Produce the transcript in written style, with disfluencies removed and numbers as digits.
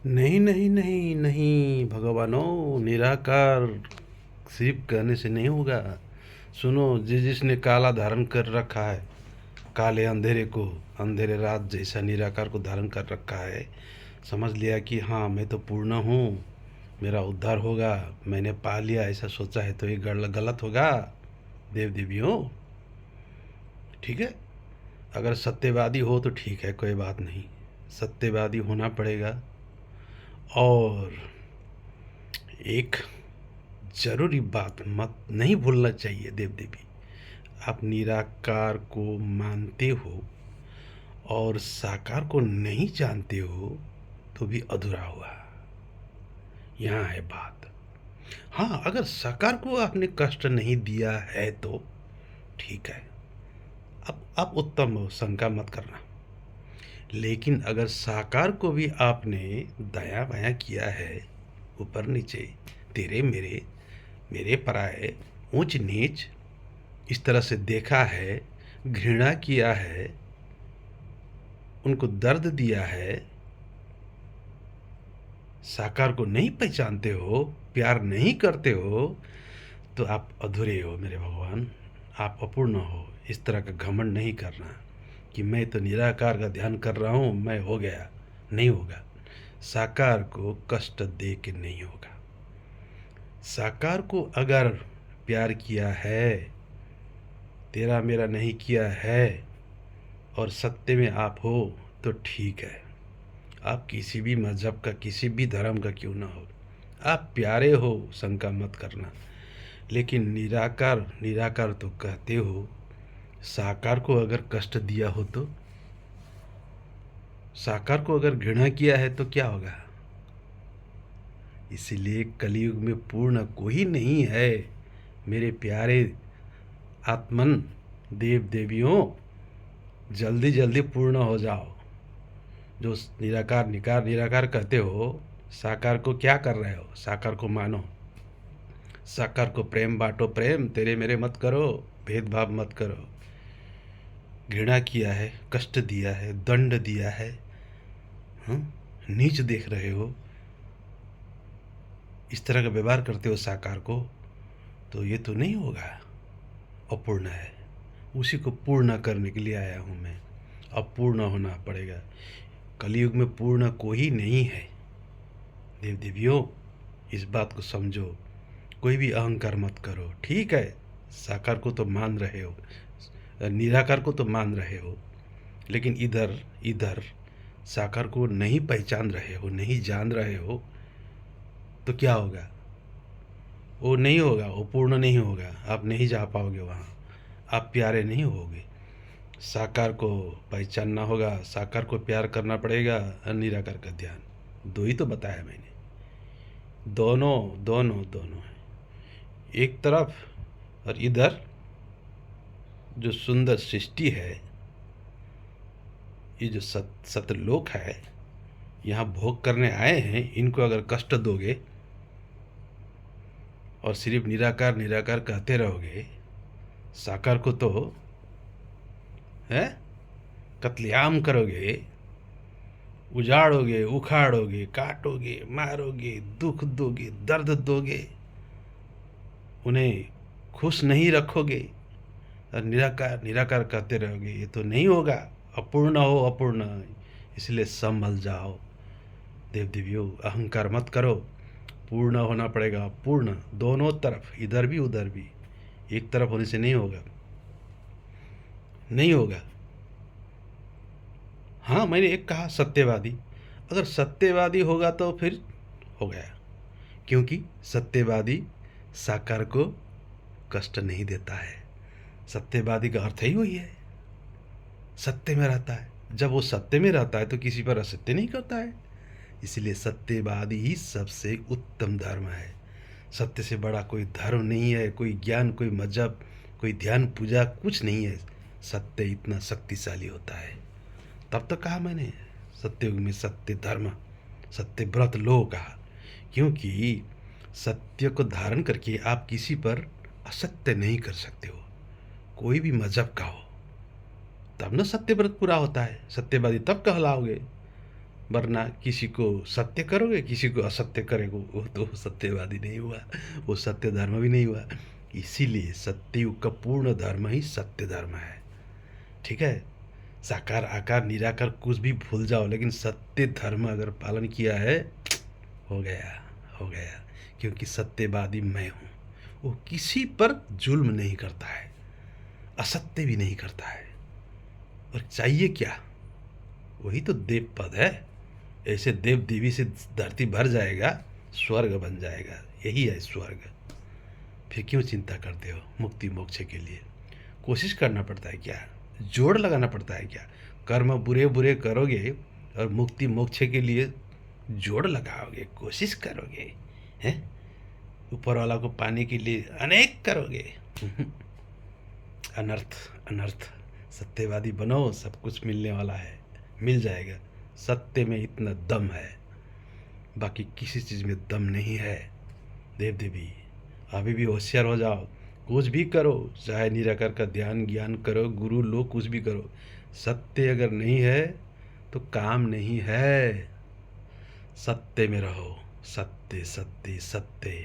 नहीं नहीं नहीं नहीं भगवानों, निराकार सिर्फ कहने से नहीं होगा। सुनो, जिसने काला धारण कर रखा है, काले अंधेरे को, अंधेरे रात जैसा निराकार को धारण कर रखा है, समझ लिया कि हाँ मैं तो पूर्ण हूँ, मेरा उद्धार होगा, मैंने पा लिया, ऐसा सोचा है तो ये गलत होगा देव देवियों। ठीक है, अगर सत्यवादी हो तो ठीक है, कोई बात नहीं, सत्यवादी होना पड़ेगा। और एक जरूरी बात मत नहीं भूलना चाहिए देव देवी, आप निराकार को मानते हो और साकार को नहीं जानते हो तो भी अधूरा हुआ। यहाँ है बात। हाँ, अगर साकार को आपने कष्ट नहीं दिया है तो ठीक है, अब आप उत्तम हो, शंका मत करना। लेकिन अगर साकार को भी आपने दया माया किया है, ऊपर नीचे, तेरे मेरे, मेरे पराये, ऊंच नीच, इस तरह से देखा है, घृणा किया है, उनको दर्द दिया है, साकार को नहीं पहचानते हो, प्यार नहीं करते हो, तो आप अधूरे हो मेरे भगवान, आप अपूर्ण हो। इस तरह का घमंड नहीं करना कि मैं तो निराकार का ध्यान कर रहा हूँ, मैं हो गया। नहीं होगा, साकार को कष्ट दे के नहीं होगा। साकार को अगर प्यार किया है, तेरा मेरा नहीं किया है, और सत्य में आप हो तो ठीक है। आप किसी भी मज़हब का, किसी भी धर्म का क्यों ना हो, आप प्यारे हो, शंका मत करना। लेकिन निराकार निराकार तो कहते हो, साकार को अगर कष्ट दिया हो तो, साकार को अगर घृणा किया है तो क्या होगा। इसीलिए कलयुग में पूर्ण कोई नहीं है मेरे प्यारे आत्मन देव देवियों। जल्दी जल्दी पूर्ण हो जाओ। जो निराकार निकार निराकार कहते हो, साकार को क्या कर रहे हो, साकार को मानो, साकार को प्रेम बांटो, प्रेम तेरे मेरे मत करो, भेदभाव मत करो। घृणा किया है, कष्ट दिया है, दंड दिया है, नीच देख रहे हो, इस तरह का व्यवहार करते हो साकार को, तो ये तो नहीं होगा, अपूर्ण है। उसी को पूर्ण करने के लिए आया हूँ मैं। अब पूर्ण होना पड़ेगा। कलयुग में पूर्ण कोई नहीं है देव देवियों, इस बात को समझो। कोई भी अहंकार मत करो। ठीक है, साकार को तो मान रहे हो, निराकार को तो मान रहे हो, लेकिन इधर इधर साकार को नहीं पहचान रहे हो, नहीं जान रहे हो, तो क्या होगा। वो नहीं होगा, वो पूर्ण नहीं होगा, आप नहीं जा पाओगे वहाँ, आप प्यारे नहीं होगे। साकार को पहचानना होगा, साकार को प्यार करना पड़ेगा, निराकार का ध्यान। दो ही तो बताया मैंने, दोनों दोनों दोनों है। एक तरफ और इधर जो सुंदर सृष्टि है, ये जो सतलोक है, यहाँ भोग करने आए हैं, इनको अगर कष्ट दोगे और सिर्फ निराकार निराकार कहते रहोगे, साकार को तो है कत्लेआम करोगे, उजाड़ोगे, उखाड़ोगे, काटोगे, मारोगे, दुख दोगे, दर्द दोगे, उन्हें खुश नहीं रखोगे और निराकार निराकार कहते रहोगे, ये तो नहीं होगा, अपूर्ण हो अपूर्ण। इसलिए संभल जाओ देव देवियों, अहंकार मत करो। पूर्ण होना पड़ेगा, पूर्ण दोनों तरफ, इधर भी उधर भी। एक तरफ होने से नहीं होगा, नहीं होगा। हाँ, मैंने एक कहा सत्यवादी, अगर सत्यवादी होगा तो फिर हो गया, क्योंकि सत्यवादी साकार को कष्ट नहीं देता है। सत्यवादी का अर्थ ही वही है, सत्य में रहता है। जब वो सत्य में रहता है तो किसी पर असत्य नहीं करता है। इसलिए सत्यवादी ही सबसे उत्तम धर्म है। सत्य से बड़ा कोई धर्म नहीं है, कोई ज्ञान, कोई मजहब, कोई ध्यान पूजा, कुछ नहीं है। सत्य इतना शक्तिशाली होता है। तब तो कहा मैंने, सत्ययुग में सत्य धर्म, सत्य व्रत लो कहा, क्योंकि सत्य को धारण करके आप किसी पर असत्य नहीं कर सकते हो, कोई भी मजहब का हो। तब ना सत्य व्रत पूरा होता है, सत्यवादी तब कहलाओगे। वरना किसी को सत्य करोगे, किसी को असत्य करेगो, वो तो सत्यवादी नहीं हुआ, वो सत्य धर्म भी नहीं हुआ। इसीलिए सत्ययुग का पूर्ण धर्म ही सत्य धर्म है। ठीक है, साकार आकार निराकार कुछ भी भूल जाओ, लेकिन सत्य धर्म अगर पालन किया है, हो गया, हो गया। क्योंकि सत्यवादी मैं हूँ। वो किसी पर जुल्म नहीं करता है, असत्य भी नहीं करता है। और चाहिए क्या? वही तो देव पद है। ऐसे देव देवी से धरती भर जाएगा, स्वर्ग बन जाएगा। यही है स्वर्ग। फिर क्यों चिंता करते हो मुक्ति मोक्ष के लिए? कोशिश करना पड़ता है क्या? जोड़ लगाना पड़ता है क्या? कर्म बुरे बुरे करोगे और मुक्ति मोक्ष के लिए जोड़ लगाओगे, कोशिश करोगे, हैं? ऊपर वाला को पाने के लिए अनेक करोगे। अनर्थ, अनर्थ। सत्यवादी बनो, सब कुछ मिलने वाला है, मिल जाएगा। सत्य में इतना दम है, बाकी किसी चीज़ में दम नहीं है। देव देवी अभी भी होशियार हो जाओ। कुछ भी करो, चाहे निराकार का ध्यान ज्ञान करो, गुरु लो, कुछ भी करो, सत्य अगर नहीं है तो काम नहीं है। सत्य में रहो, सत्य सत्य सत्य।